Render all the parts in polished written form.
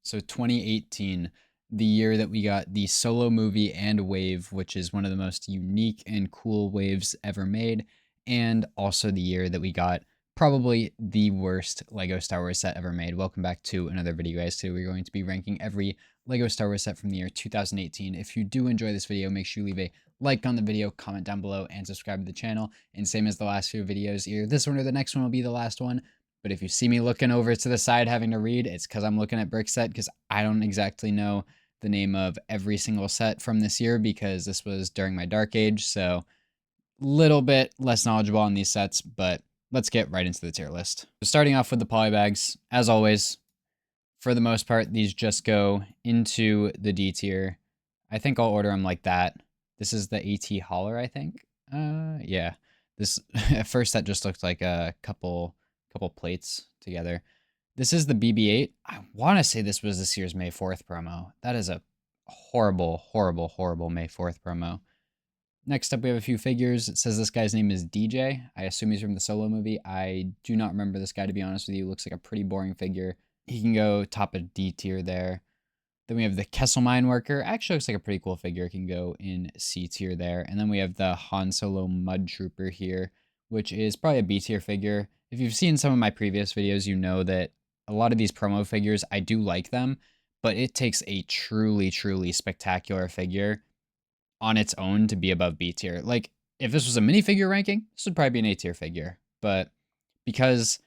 So 2018, the year that we got the Solo movie and Wave, which is one of the most unique and cool waves ever made, and also the year that we got probably the worst Lego Star Wars set ever made. Welcome back to another video, guys. Today we're going to be ranking every Lego Star Wars set from the year 2018. If you do enjoy this video, make sure you leave a like on the video, comment down below, and subscribe to the channel. And same as the last few videos, either this one or the next one will be the last one. But if you see me looking over to the side having to read, it's because I'm looking at Brickset, because I don't exactly know the name of every single set from this year because this was during my dark age. So little bit less knowledgeable on these sets, but let's get right into the tier list. So starting off with the polybags, as always, for the most part, these just go into the D tier. I think I'll order them like that. This is the AT Holler, I think. Yeah. This at first that just looked like a couple plates together. This is the BB-8. I want to say this was this year's May 4th promo. That is a horrible, horrible, horrible May 4th promo. Next up, we have a few figures. It says this guy's name is DJ. I assume he's from the Solo movie. I do not remember this guy, to be honest with you. Looks like a pretty boring figure. He can go top of D tier there. Then we have the Kessel Mine Worker. Actually looks like a pretty cool figure. It can go in C tier there. And then we have the Han Solo Mud Trooper here, which is probably a B tier figure. If you've seen some of my previous videos, you know that a lot of these promo figures, I do like them, but it takes a truly, truly spectacular figure on its own to be above B tier. Like, if this was a minifigure ranking, this would probably be an A tier figure. But because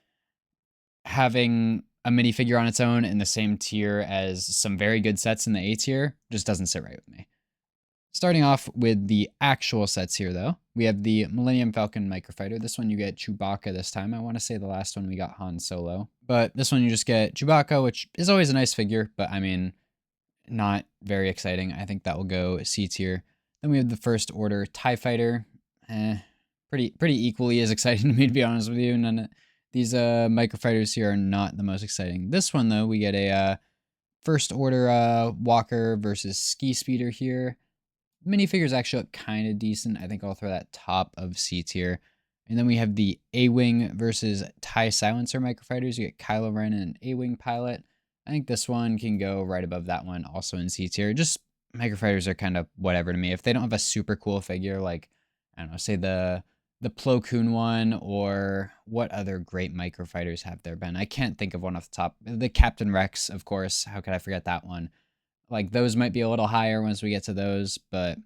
having a minifigure on its own in the same tier as some very good sets in the A tier just doesn't sit right with me. Starting off with the actual sets here, though, we have the Millennium Falcon Microfighter. This one you get Chewbacca this time. I want to say the last one we got Han Solo. But this one you just get Chewbacca, which is always a nice figure, but I mean, not very exciting. I think that will go C tier. Then we have the First Order TIE Fighter. Pretty equally as exciting to me, to be honest with you. These microfighters here are not the most exciting. This one, though, we get a First Order Walker versus Ski Speeder here. Minifigures actually look kind of decent. I think I'll throw that top of C tier. And then we have the A-Wing versus TIE Silencer microfighters. You get Kylo Ren and an A-Wing pilot. I think this one can go right above that one, also in C tier. Just microfighters are kind of whatever to me. If they don't have a super cool figure, like, I don't know, say the Plo Koon one, or what other great microfighters have there been? I can't think of one off the top. The Captain Rex, of course. How could I forget that one? Like, those might be a little higher once we get to those, but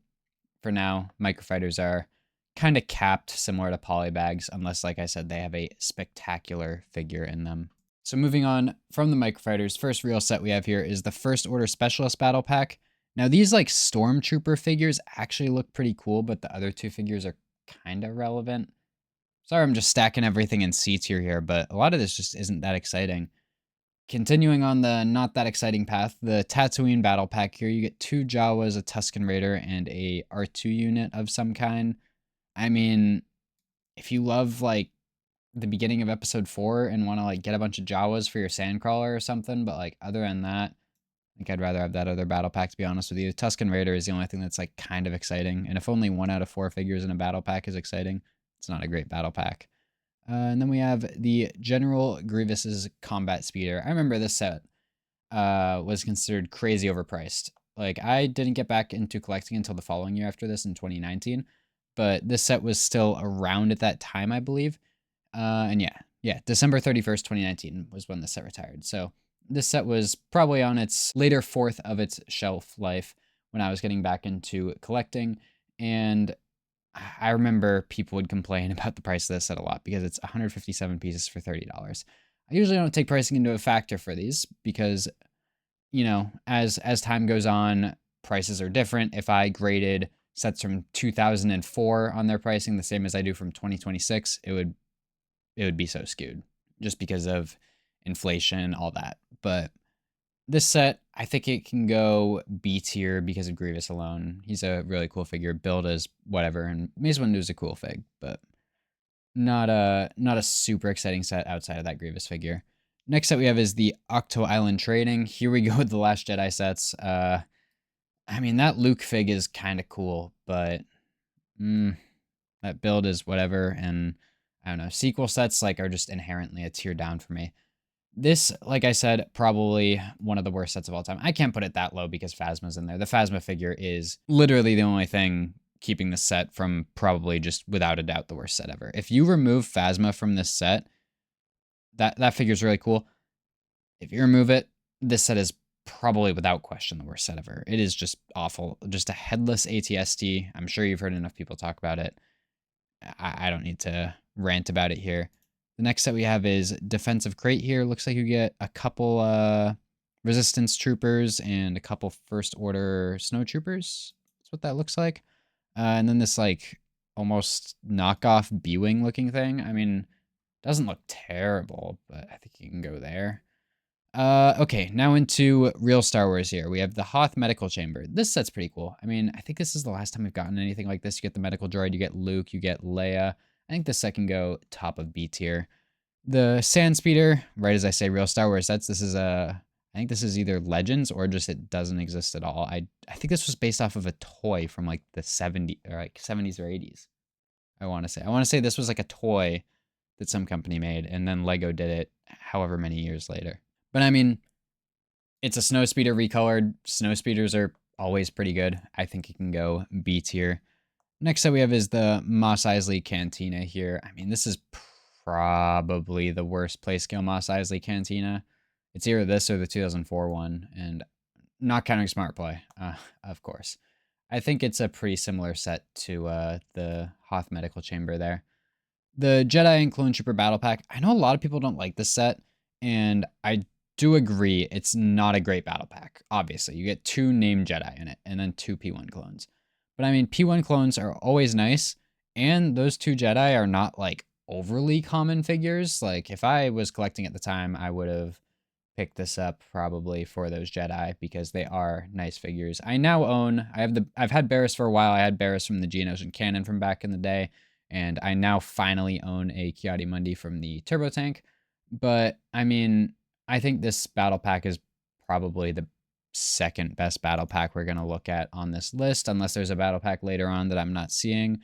for now, microfighters are kind of capped, similar to polybags, unless, like I said, they have a spectacular figure in them. So moving on from the microfighters, first real set we have here is the First Order Specialist Battle Pack. Now, these like Stormtrooper figures actually look pretty cool, but the other two figures are kind of relevant. Sorry, I'm just stacking everything in C tier here, but a lot of this just isn't that exciting. Continuing on the not that exciting path, the Tatooine Battle Pack here, you get 2 Jawas, a Tusken Raider, and a R2 unit of some kind. I mean, if you love like the beginning of episode 4 and want to like get a bunch of Jawas for your Sandcrawler or something, but like other than that, I think I'd rather have that other battle pack, to be honest with you. Tusken Raider is the only thing that's like kind of exciting, and if only 1 out of 4 figures in a battle pack is exciting, it's not a great battle pack. And then we have the General Grievous's Combat Speeder. I remember this set was considered crazy overpriced. Like, I didn't get back into collecting until the following year after this in 2019, but this set was still around at that time, I believe. And yeah, December 31st, 2019 was when the set retired. So this set was probably on its later fourth of its shelf life when I was getting back into collecting. And I remember people would complain about the price of this set a lot because it's 157 pieces for $30. I usually don't take pricing into a factor for these because, you know, as time goes on, prices are different. If I graded sets from 2004 on their pricing the same as I do from 2026, it would be so skewed just because of inflation, all that. But this set, I think it can go B tier because of Grievous alone. He's a really cool figure. Build is whatever, and Mace Windu is a cool fig, but not a super exciting set outside of that Grievous figure. Next set we have is the Octo Island Trading. Here we go with the Last Jedi sets. I mean, that Luke fig is kind of cool, but that build is whatever, and I don't know. Sequel sets like are just inherently a tier down for me. This, like I said, probably one of the worst sets of all time. I can't put it that low because Phasma's in there. The Phasma figure is literally the only thing keeping the set from probably just without a doubt the worst set ever. If you remove Phasma from this set, that figure's really cool. If you remove it, this set is probably without question the worst set ever. It is just awful. Just a headless ATST. I'm sure you've heard enough people talk about it. I don't need to rant about it here. The next set we have is Defensive Crate here. Looks like you get a couple Resistance Troopers and a couple First Order Snow Troopers. That's what that looks like. And then this like almost knockoff B-Wing looking thing. I mean, doesn't look terrible, but I think you can go there. Okay, now into real Star Wars here. We have the Hoth Medical Chamber. This set's pretty cool. I mean, I think this is the last time we've gotten anything like this. You get the medical droid, you get Luke, you get Leia. I think this set can go top of B tier. The Sand Speeder, right as I say, real Star Wars sets. This is I think this is either Legends or just it doesn't exist at all. I think this was based off of a toy from like the 70s or like 70s or 80s. I want to say this was like a toy that some company made, and then Lego did it however many years later. But I mean, it's a snow speeder recolored. Snow speeders are always pretty good. I think it can go B tier. Next up we have is the Mos Eisley Cantina here. I mean, this is probably the worst playscale Mos Eisley Cantina. It's either this or the 2004 one, and not counting Smart Play, of course. I think it's a pretty similar set to the Hoth Medical Chamber there. The Jedi and Clone Trooper Battle Pack. I know a lot of people don't like this set, and I do agree it's not a great battle pack. Obviously, you get 2 named Jedi in it, and then 2 P1 clones. But I mean, P1 clones are always nice, and those 2 Jedi are not like overly common figures. Like if I was collecting at the time, I would have picked this up probably for those Jedi because they are nice figures. I now own, I've had Barriss for a while. I had Barriss from the Geonosian Cannon from back in the day, and I now finally own a Ki-Adi-Mundi from the Turbo Tank. But I mean, I think this battle pack is probably the second best battle pack we're going to look at on this list, unless there's a battle pack later on that I'm not seeing.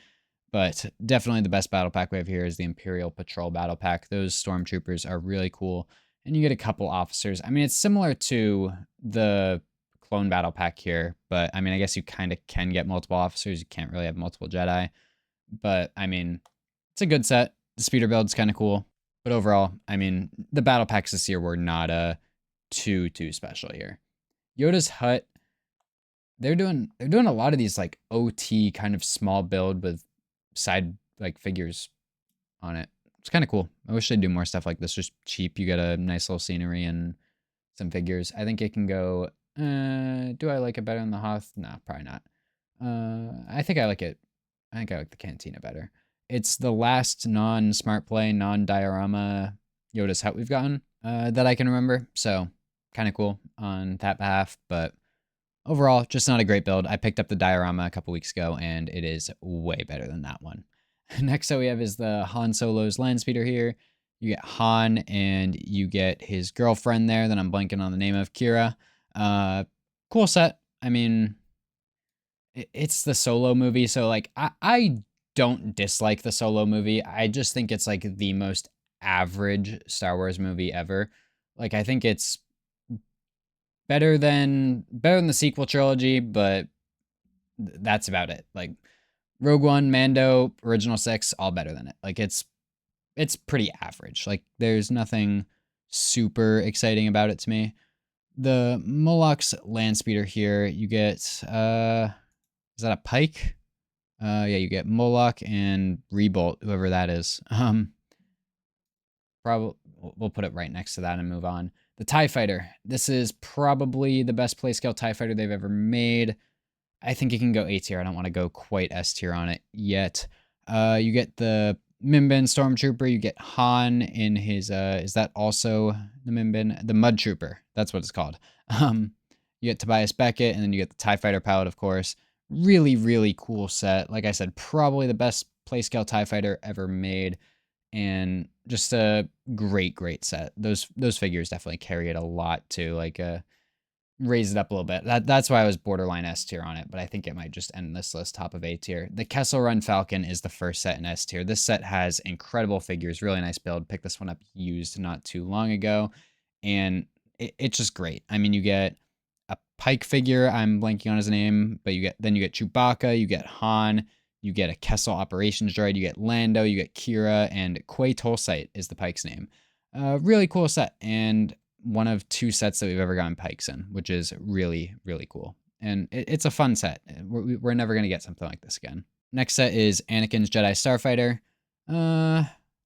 But definitely the best battle pack we have here is the Imperial Patrol battle pack. Those stormtroopers are really cool, and you get a couple officers. I mean, it's similar to the clone battle pack here, but I mean, I guess you kind of can get multiple officers. You can't really have multiple Jedi, but I mean, it's a good set. The speeder build's kind of cool. But overall, I mean, the battle packs this year were not too special here. Yoda's Hut, they're doing a lot of these like OT kind of small build with side like figures on it. It's kind of cool. I wish they'd do more stuff like this. Just cheap. You get a nice little scenery and some figures. I think it can go. Do I like it better than the Hoth? No, probably not. I think I like it. I think I like the Cantina better. It's the last non-Smart Play, non-diorama Yoda's Hut we've gotten that I can remember. So kind of cool on that behalf. But overall, just not a great build. I picked up the diorama a couple weeks ago, and it is way better than that one. Next up we have is the Han Solo's land speeder here. You get Han, and you get his girlfriend there that I'm blanking on the name of, Kira. Cool set. I mean, it's the Solo movie, so like I don't dislike the Solo movie. I just think it's like the most average Star Wars movie ever. Like I think it's better than the sequel trilogy, but that's about it. Like Rogue One, Mando, Original 6, all better than it. Like it's pretty average. Like there's nothing super exciting about it to me. The Moloch's land speeder here, you get is that a Pike? Yeah, you get Moloch and Rebolt, whoever that is. Probably we'll put it right next to that and move on. The TIE Fighter. This is probably the best playscale TIE Fighter they've ever made. I think it can go A tier. I don't want to go quite S tier on it yet. You get the Mimban Stormtrooper. You get Han in his, is that also the Mimban? The Mud Trooper. That's what it's called. You get Tobias Beckett, and then you get the TIE Fighter Pilot, of course. Really, really cool set. Like I said, probably the best playscale TIE Fighter ever made. And just a great set. Those figures definitely carry it a lot too. Like raise it up a little bit. That's why I was borderline S tier on it, but I think it might just end this list top of A tier. The Kessel Run Falcon is the first set in S tier. This set has incredible figures, really nice build. Picked this one up used not too long ago. and it's just great. I mean, you get a Pike figure. I'm blanking on his name, but you get Chewbacca, you get Han, you get a Kessel operations droid, you get Lando, you get Kira, and Quay Tolsite is the Pike's name. Really cool set, and one of two sets that we've ever gotten Pikes in, which is really, really cool. And it's a fun set. We're never going to get something like this again. Next set is Anakin's Jedi Starfighter.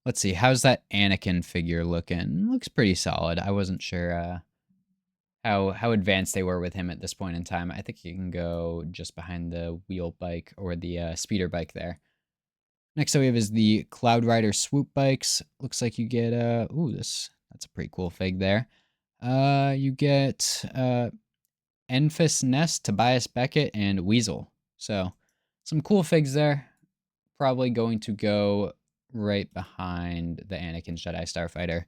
Let's see. How's that Anakin figure looking? Looks pretty solid. I wasn't sure how advanced they were with him at this point in time. I think you can go just behind the wheel bike or the speeder bike there. Next up we have is the Cloud Rider swoop bikes. Looks like you get that's a pretty cool fig there. You get Enfys Nest, Tobias Beckett, and Weasel. So some cool figs there. Probably going to go right behind the Anakin's Jedi Starfighter.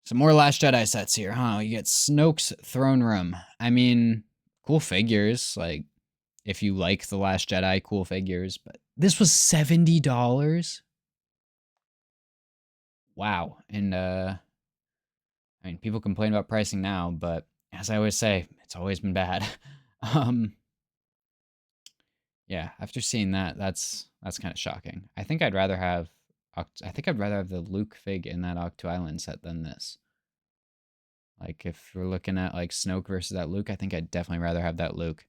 Some more Last Jedi sets here, huh? You get Snoke's Throne Room. I mean, cool figures. Like, if you like The Last Jedi, cool figures. But this was $70? Wow. And, I mean, people complain about pricing now, but as I always say, it's always been bad. um, yeah, after seeing that, that's kind of shocking. I'd rather have the Luke fig in that Octo Island set than this. Like, if we're looking at, like, Snoke versus that Luke, I think I'd definitely rather have that Luke.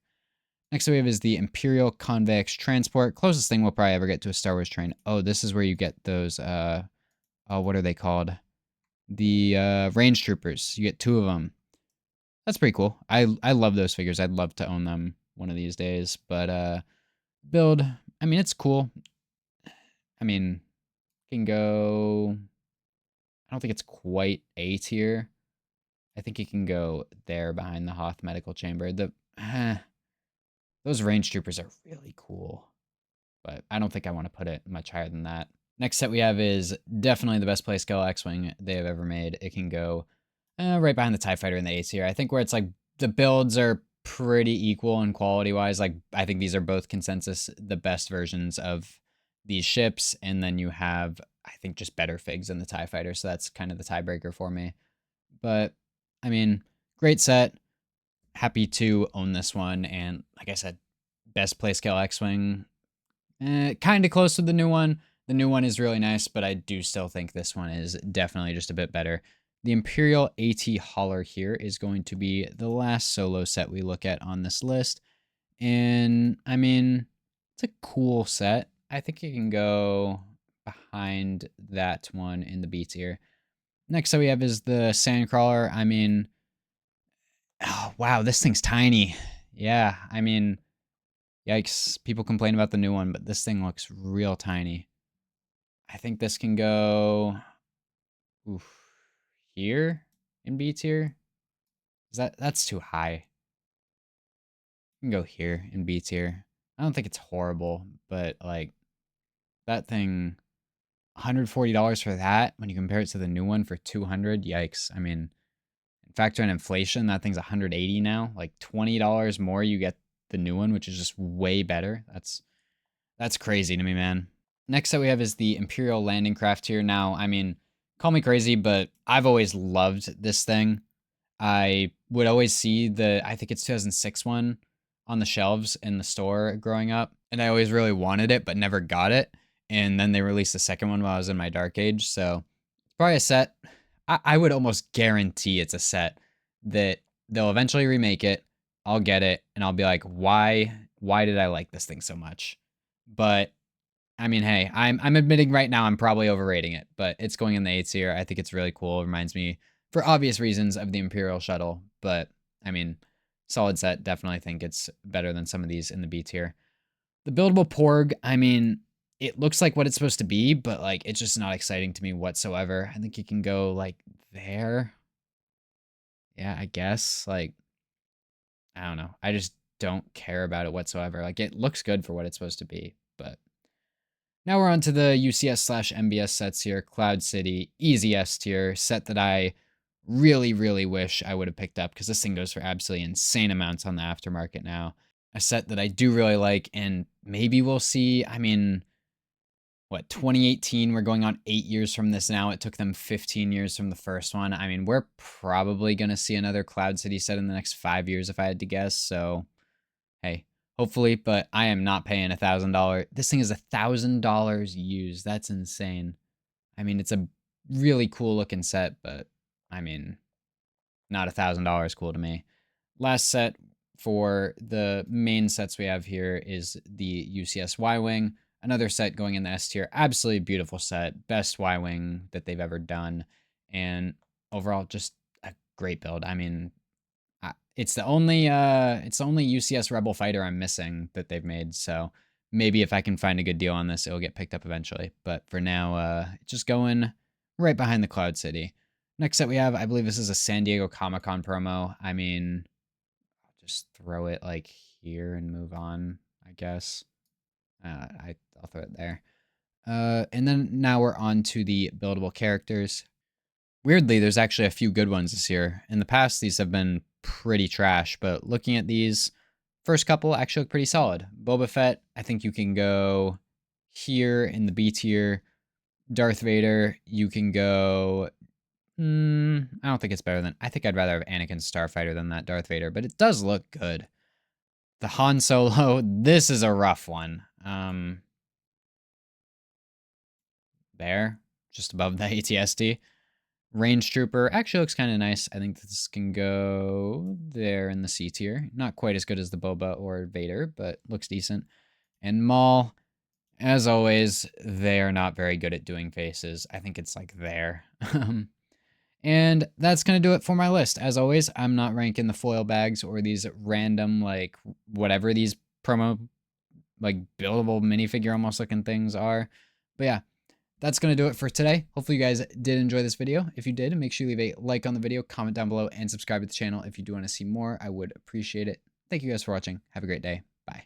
Next we have is the Imperial Convex Transport. Closest thing we'll probably ever get to a Star Wars train. Oh, this is where you get those, what are they called? The, Range Troopers. You get 2 of them. That's pretty cool. I love those figures. I'd love to own them one of these days. But, build, I mean, it's cool. I mean, can go... I don't think it's quite A tier. I think you can go there behind the Hoth Medical Chamber. Those range troopers are really cool, but I don't think I want to put it much higher than that. Next set we have is definitely the best Playscale X-Wing they have ever made. It can go right behind the TIE Fighter in the A tier. I think where it's like the builds are pretty equal in quality-wise. Like, I think these are both consensus the best versions of these ships, and then you have, I think, just better figs in the TIE Fighter, so that's kind of the tiebreaker for me. But, I mean, great set. Happy to own this one, and like I said, best Playscale X-Wing. Kind of close to the new one. The new one is really nice, but I do still think this one is definitely just a bit better. The Imperial AT Hauler here is going to be the last solo set we look at on this list. And, I mean, it's a cool set. I think it can go behind that one in the B tier. Next up we have is the Sandcrawler. I mean, oh, wow, this thing's tiny. Yeah, I mean, yikes. People complain about the new one, but this thing looks real tiny. I think this can go here in B tier. That's too high. You can go here in B tier. I don't think it's horrible, but like that thing, $140 for that when you compare it to the new one for 200. Yikes. I mean, factor in inflation, that thing's 180 now. Like $20 more, you get the new one, which is just way better. That's crazy to me, man. Next up we have is the Imperial Landing Craft here. Now, I mean, call me crazy, but I've always loved this thing. I would always see I think it's 2006 one on the shelves in the store growing up, and I always really wanted it, but never got it. And then they released the second one while I was in my dark age, so it's probably a set. I would almost guarantee it's a set that they'll eventually remake it. I'll get it, and I'll be like, why did I like this thing so much? But I mean, hey, I'm admitting right now I'm probably overrating it, but it's going in the A tier. I think it's really cool. It reminds me, for obvious reasons, of the Imperial Shuttle. But I mean, solid set. Definitely think it's better than some of these in the B tier. The buildable Porg, I mean, it looks like what it's supposed to be, but like it's just not exciting to me whatsoever. I think you can go like there. Yeah, I guess. Like, I don't know. I just don't care about it whatsoever. Like, it looks good for what it's supposed to be, but now we're on to the UCS/MBS sets here. Cloud City, easy S tier, set that I really, really wish I would have picked up because this thing goes for absolutely insane amounts on the aftermarket now. A set that I do really like, and maybe we'll see. I mean, what, 2018? We're going on 8 years from this now. It took them 15 years from the first one. I mean, we're probably going to see another Cloud City set in the next 5 years if I had to guess. So, hey, hopefully, but I am not paying $1,000. This thing is $1,000 used. That's insane. I mean, it's a really cool looking set, but I mean, not $1,000 cool to me. Last set for the main sets we have here is the UCS Y-Wing. Another set going in the S tier. Absolutely beautiful set. Best Y-Wing that they've ever done. And overall, just a great build. I mean, it's the only UCS Rebel fighter I'm missing that they've made. So maybe if I can find a good deal on this, it'll get picked up eventually. But for now, just going right behind the Cloud City. Next set we have, I believe this is a San Diego Comic-Con promo. I mean, I'll just throw it like here and move on, I guess. I'll throw it there. And then now we're on to the buildable characters. Weirdly, there's actually a few good ones this year. In the past, these have been pretty trash, but looking at these, first couple actually look pretty solid. Boba Fett, I think you can go here in the B tier. Darth Vader, you can go... I don't think it's better than... I think I'd rather have Anakin Starfighter than that Darth Vader, but it does look good. The Han Solo, this is a rough one. There, just above the ATST. Range Trooper actually looks kind of nice. I think this can go there in the C tier. Not quite as good as the Boba or Vader, but looks decent. And Maul, as always, they are not very good at doing faces. I think it's like there. And that's going to do it for my list. As always, I'm not ranking the foil bags or these random, like, whatever these promo, like, buildable minifigure almost looking things are. But yeah, that's going to do it for today. Hopefully you guys did enjoy this video. If you did, make sure you leave a like on the video, comment down below, and subscribe to the channel if you do want to see more. I would appreciate it. Thank you guys for watching. Have a great day. Bye.